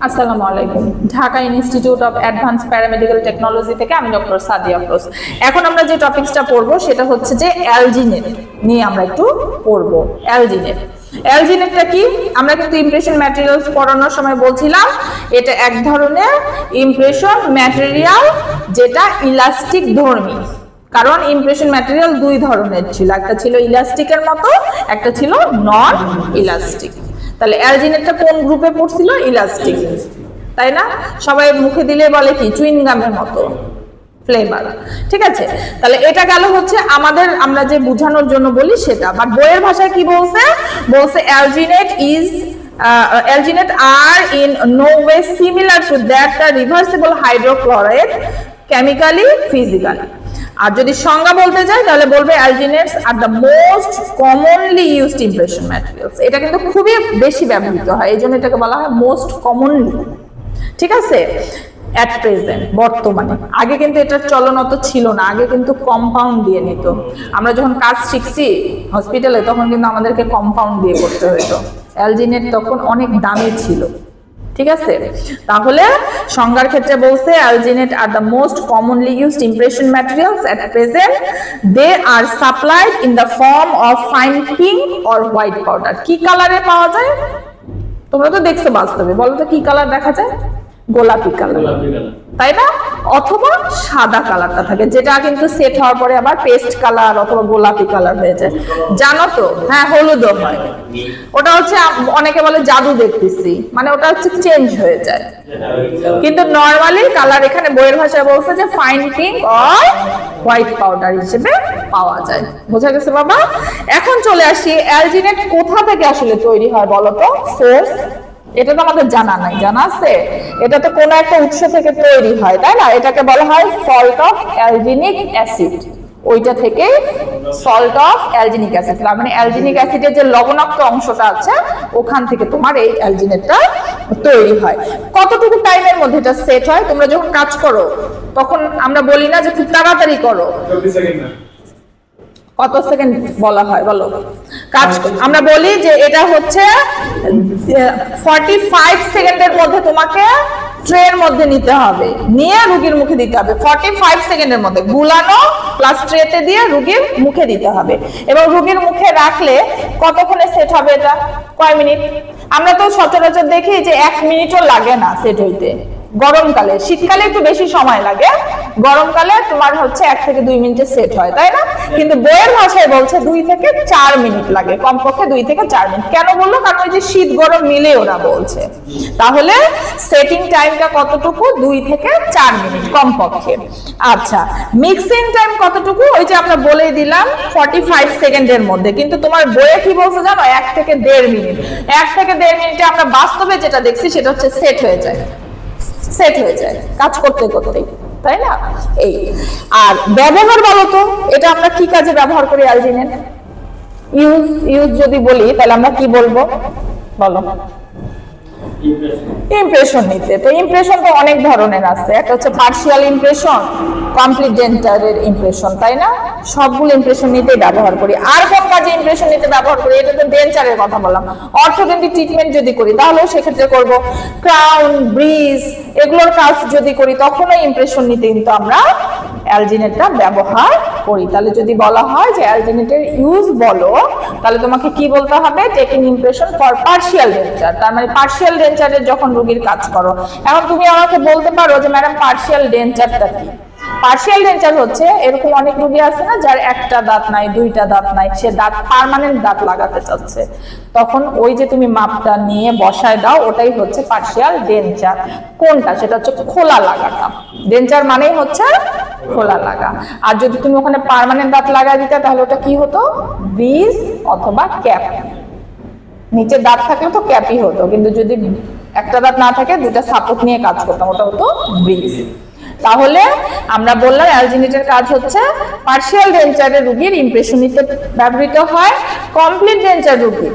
আসসালামু আলাইকুম। Dhaka institute of advance paramedical technology থেকে আমি ডক্টর সাদিয়া আফরোজ। এখন আমরা যে টপিকসটা পড়বো সেটা হচ্ছে যে অ্যালজিনেট নিয়ে আমরা একটু পড়বো। অ্যালজিনেটটা কি? আমরা কিন্তু ইমপ্রেশন ম্যাটেরিয়ালস পড়ানোর সময় বলছিলাম এটা এক ধরনের ইমপ্রেশন ম্যাটেরিয়াল যেটা ইলাস্টিক ধর্মী। কারণ ইমপ্রেশন ম্যাটেরিয়াল দুই ধরনের ছিল, একটা ছিল ইলাস্টিকের মতো, একটা ছিল নন ইলাস্টিক। তাহলে অ্যালজিনেটটা কোন গ্রুপে পড়ছিল? ইলাস্টিক, তাই না? সবাই মুখে দিলে বলে কি চুইং গামের মতো ফ্লেভার, ঠিক আছে? তাহলে এটা গেল হচ্ছে আমাদের, আমরা যে বোঝানোর জন্য বলি সেটা। বাট বইয়ের ভাষায় কি বলছে? Alginate are in no way similar to that the reversible hydrochloride chemically, physically. আর যদি সংজ্ঞা বলতে যাই তাহলে বলবে alginates are the most commonly used impression materials. এটা কিন্তু খুবই বেশি ব্যবহৃত হয়, এই জন্য এটাকে বলা হয় মোস্ট কমনলি, ঠিক আছে? অ্যাট প্রেজেন্ট, বর্তমানে। আগে কিন্তু এটার চলন অত ছিল না, আগে কিন্তু কম্পাউন্ড দিয়ে নিত। আমরা যখন কাজ শিখছি হসপিটালে তখন কিন্তু আমাদেরকে কম্পাউন্ড দিয়ে করতে হতো। অ্যালজিনেট তখন অনেক দামি ছিল, ঠিক আছে? তাহলে সংজ্ঞার ক্ষেত্রে বলছে alginate are the most commonly used impression materials at present. They are supplied in the form of fine pink or white powder. কি কালারে পাওয়া যায়? তোমরা তো দেখছো বাস্তবে, বলো তো কি কালার দেখা যায়? গোলাপি কালার, তাই না? অথবা সাদা কালারটা থাকে, যেটা কিন্তু সেট হওয়ার পরে আবার পেস্ট কালার অথবা গোলাপি কালার হয়ে যায়, জানো তো? হ্যাঁ, হলুদও হয়। ওটা হচ্ছে অনেকে বলে জাদু দেখতেছি, মানে ওটা হচ্ছে চেঞ্জ হয়ে যায়। কিন্তু নরমালি কালার এখানে বইয়ের ভাষায় বলছে যে fine pink or white powder হিসেবে পাওয়া যায়। বোঝা গেছে বাবা? এখন চলে আসি অ্যালজিনেট কোথা থেকে আসলে তৈরি হয় বলো তো? সোর্স এটা তো আমাদের জানা নাই, জানা আছে? এটা তো কোনো একটা উৎস থেকে তৈরি হয়, তাই না? এটাকে বলা হয় সল্ট অফ অ্যালজিনিক অ্যাসিড। ওইটা থেকে সল্ট অফ অ্যালজিনিক অ্যাসিড, মানে অ্যালজিনিক অ্যাসিডের যে লবণাক্ত অংশটা আছে ওখান থেকে তোমার এই অ্যালজিনেটটা তৈরি হয়। কতটুকু টাইমের মধ্যে এটা সেট হয়? তোমরা যখন কাজ করো তখন আমরা বলি না যে খুব তাড়াতাড়ি করো, কত সেকেন্ড বলা হয় বলো? কাজ আমরা বলি যে এটা হচ্ছে 45 সেকেন্ডের মধ্যে তোমাকে ট্রের মধ্যে নিতে হবে, নিয়ে রোগীর মুখে দিতে হবে। 45 সেকেন্ডের মধ্যে গুলানো প্লাস ট্রেতে দিয়ে রোগীর মুখে দিতে হবে। এবং রোগীর মুখে রাখলে কতক্ষণে সেট হবে? এটা কয় মিনিট? আমরা তো সচরাচর দেখি যে 1 মিনিটও লাগে না সেট হইতে। গরমকালে, শীতকালে একটু বেশি সময় লাগে, গরমকালে তোমার হচ্ছে 1 থেকে 2 মিনিটে সেট হয়, তাই না? কিন্তু বইয়ের ভাষায় বলছে 2 থেকে 4 মিনিট লাগে, কমপক্ষে 2 থেকে 4 মিনিট। কেন বললো? কারণ ওই যে শীত গরম মিলে ওরা বলছে। তাহলে সেটিং টাইমটা কতটুকু? 2 থেকে 4 মিনিট কমপক্ষে। আচ্ছা, মিক্সিং টাইম কতটুকু? ওই যে আমরা বলেই দিলাম 45 সেকেন্ডের মধ্যে। কিন্তু তোমার বইয়ে কি বলছে জানো? 1 থেকে 1.5 মিনিট। 1 থেকে 1.5 মিনিটে আমরা বাস্তবে যেটা দেখছি সেটা হচ্ছে সেট হয়ে যায়, কাজ করতে করতে, তাই না? এই আর ব্যবহার বলো তো, এটা আমরা কি কাজে ব্যবহার করি অ্যালজিনেট? ইউজ যদি বলি তাহলে আমরা কি বলবো বলো? ইমপ্রেশন নিতে। তো ইমপ্রেশন তো অনেক ধরনের আছে, একটা হচ্ছে পার্শিয়াল ইমপ্রেশন, কমপ্লিট ডেন্টারের ইমপ্রেশন, তাই না? সবগুলো ইমপ্রেশন নিতে ব্যবহার করি। আর কোন কাজে ইমপ্রেশন নিতে ব্যবহার করি? এটা তো ডেন্টারের কথা বললাম। অর্থোডেন্টিক ট্রিটমেন্ট যদি করি তাহলেও সেক্ষেত্রে করব। ক্রাউন, ব্রিজ, এগুলোর কাজ যদি করি তখনও ইমপ্রেশন নিতে কিন্তু আমরা অ্যালজিনেটটা ব্যবহার করি। তাহলে যদি বলা হয় যে অ্যালজিনেটের ইউজ বলো, তাহলে তোমাকে কি বলতে হবে? Taking impression for partial denture. তার মানে পার্শিয়াল ডেঞ্চারের যখন রোগীর কাজ করো। এখন তুমি আমাকে বলতে পারো যে ম্যাডাম পার্শিয়াল ডেঞ্চারটা কি? পার্শিয়াল ডেঞ্চার হচ্ছে এরকম অনেক রোগী আছে না যার একটা দাঁত নাই, দুইটা দাঁত নাই, সে দাঁত পার্মানেন্ট দাঁত লাগাতে চাচ্ছে, তখন ওই যে তুমি মাপটা নিয়ে বসায় দাও, ওটাই হচ্ছে পার্শিয়াল ডেঞ্চার। কোনটা? সেটা হচ্ছে খোলা লাগাটা। ডেঞ্চার মানেই হচ্ছে খোলা লাগা। আর যদি তুমি ওখানে পার্মানেন্ট দাঁত লাগাই দিতে তাহলে ওটা কি হতো? ব্রিজ অথবা ক্যাপ। নিচে দাঁত থাকলে তো ক্যাপই হতো, কিন্তু যদি একটা দাঁত না থাকে দুটা সাপোর্ট নিয়ে কাজ করতাম, ওটা হতো ব্রিজ। তাহলে আমরা বললাম অ্যালজিনেটের কাজ হচ্ছে পার্শিয়াল ডেঞ্চারের রোগীর ইমপ্রেশন নিতে ব্যবহৃত হয়। কমপ্লিট ডেঞ্চার রোগী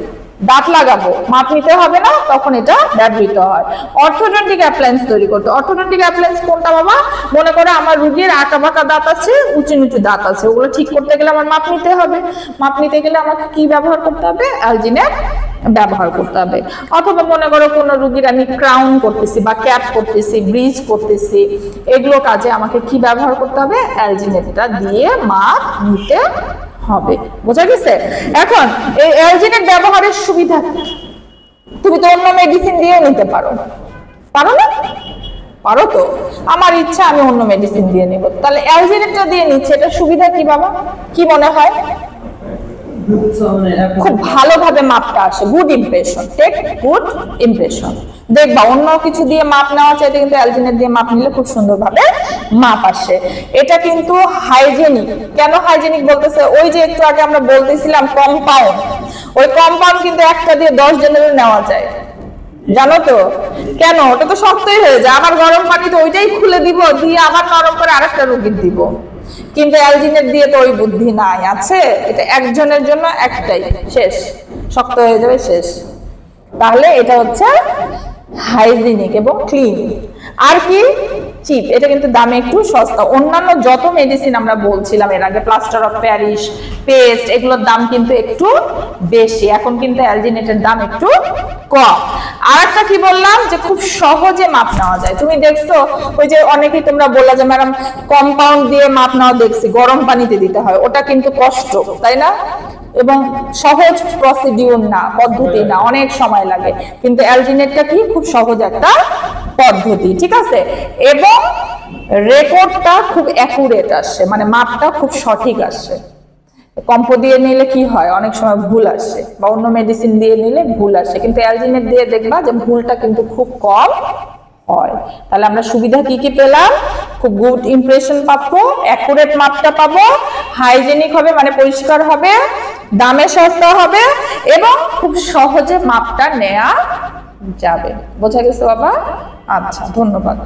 দাঁত লাগাবো, মাপ নিতে হবে না, তখন এটা ব্যবহৃত হয়। অর্থোডন্টিক অ্যাপ্লায়েন্স তৈরি করতে, অর্থোডন্টিক অ্যাপ্লায়েন্স কোনটা বাবা? মনে করো আমার রুগীর আঁকা বাঁকা দাঁত আছে, উঁচু নিচু দাঁত আছে, ওগুলো ঠিক করতে গেলে আমার মাপ নিতে হবে। মাপ নিতে গেলে আমাকে কি ব্যবহার করতে হবে? অ্যালজিনেট ব্যবহার করতে হবে। অথবা মনে করো কোনো রুগীর আমি ক্রাউন করতেছি বা ক্যাপ করতেছি, ব্রিজ করতেছি, এগুলো কাজে আমাকে কি ব্যবহার করতে হবে? অ্যালজিনেটটা দিয়ে মাপ নিতে হবে। বোঝা গেছে? এখন এই অ্যালজিনেট ব্যবহারের সুবিধা, তুমি তো অন্য মেডিসিন দিয়ে নিতে পারো, পারো না? পারো তো। আমার ইচ্ছা আমি অন্য মেডিসিন দিয়ে নিব, তাহলে অ্যালজিনেটটা দিয়ে নিচ্ছে, এটা সুবিধা কি বাবা? কি মনে হয়? খুব ভালোভাবে মাপটা আসে, good impression, take good impression. দেখবা অন্য কিছু দিয়ে মাপ নেওয়া চাইতে কিন্তু অ্যালজিনেট দিয়ে মাপ নিলে খুব সুন্দরভাবে মাপ আসে। এটা কিন্তু হাইজেনিক। কেন হাইজেনিক বলতেছে? ওই যে একটু আগে আমরা বলতেছিলাম কম্পাউন্ড, ওই কম্পাউন্ড কিন্তু একটা দিয়ে 10 জনের নেওয়া যায়, জানো তো? কেন? ওটা তো শক্তই হয়ে যায়, আবার গরম পানিতে ওইটাই খুলে দিব, দিয়ে আবার নরম করে আরেকটা রোগীর দিব। কিন্তু অ্যালজিনেট দিয়ে তো ওই বুদ্ধি নাই, আছে? এটা একজনের জন্য একটাই, শেষ, শক্ত হয়ে যাবে, শেষ। তাহলে এটা হচ্ছে হাইজিনিক এবং ক্লিন। আর কি? চিপ। এটা কিন্তু দামে একটু সস্তা। অন্যান্য যত মেডিসিন আমরা বলছিলাম এর আগে, প্লাস্টার অফ প্যারিস, পেস্ট, এগুলোর দাম কিন্তু একটু বেশি। এখন কিন্তু অ্যালজিনেটের দাম একটু কম। আর একটা কি বললাম? যে খুব সহজে মাপ নেওয়া যায়। তুমি দেখছো ওই যে অনেকেই তোমরা বললা যে ম্যাডাম কম্পাউন্ড দিয়ে মাপ নেওয়া দেখছি, গরম পানিতে দিতে হয়, ওটা কিন্তু কষ্ট, তাই না? এবং সহজ প্রসিডিউর না, পদ্ধতি না, অনেক সময় লাগে। কিন্তু অ্যালজিনেটটা কি? খুব সহজ একটা পদ্ধতি, ঠিক আছে? এবং রেকর্ডটা খুব অ্যাকুরেট আসে, মানে মাপটা খুব সঠিক আসে। কম্পো দিয়ে নিলে কি হয়? অনেক সময় ভুল আসে, বা অন্য মেডিসিন দিয়ে নিলে ভুল আসে, কিন্তু অ্যালজিনেট দিয়ে দেখবা যে ভুলটা কিন্তু খুব কম হয়। তাহলে আমরা সুবিধা কি কি পেলাম? খুব গুড ইমপ্রেশন পাবো, অ্যাকুরেট মাপটা পাবো, হাইজেনিক হবে মানে পরিষ্কার হবে, দামে সস্তা হবে, এবং খুব সহজে মাপটা নেওয়া যাবে। বোঝা গেছে বাবা? আচ্ছা, ধন্যবাদ।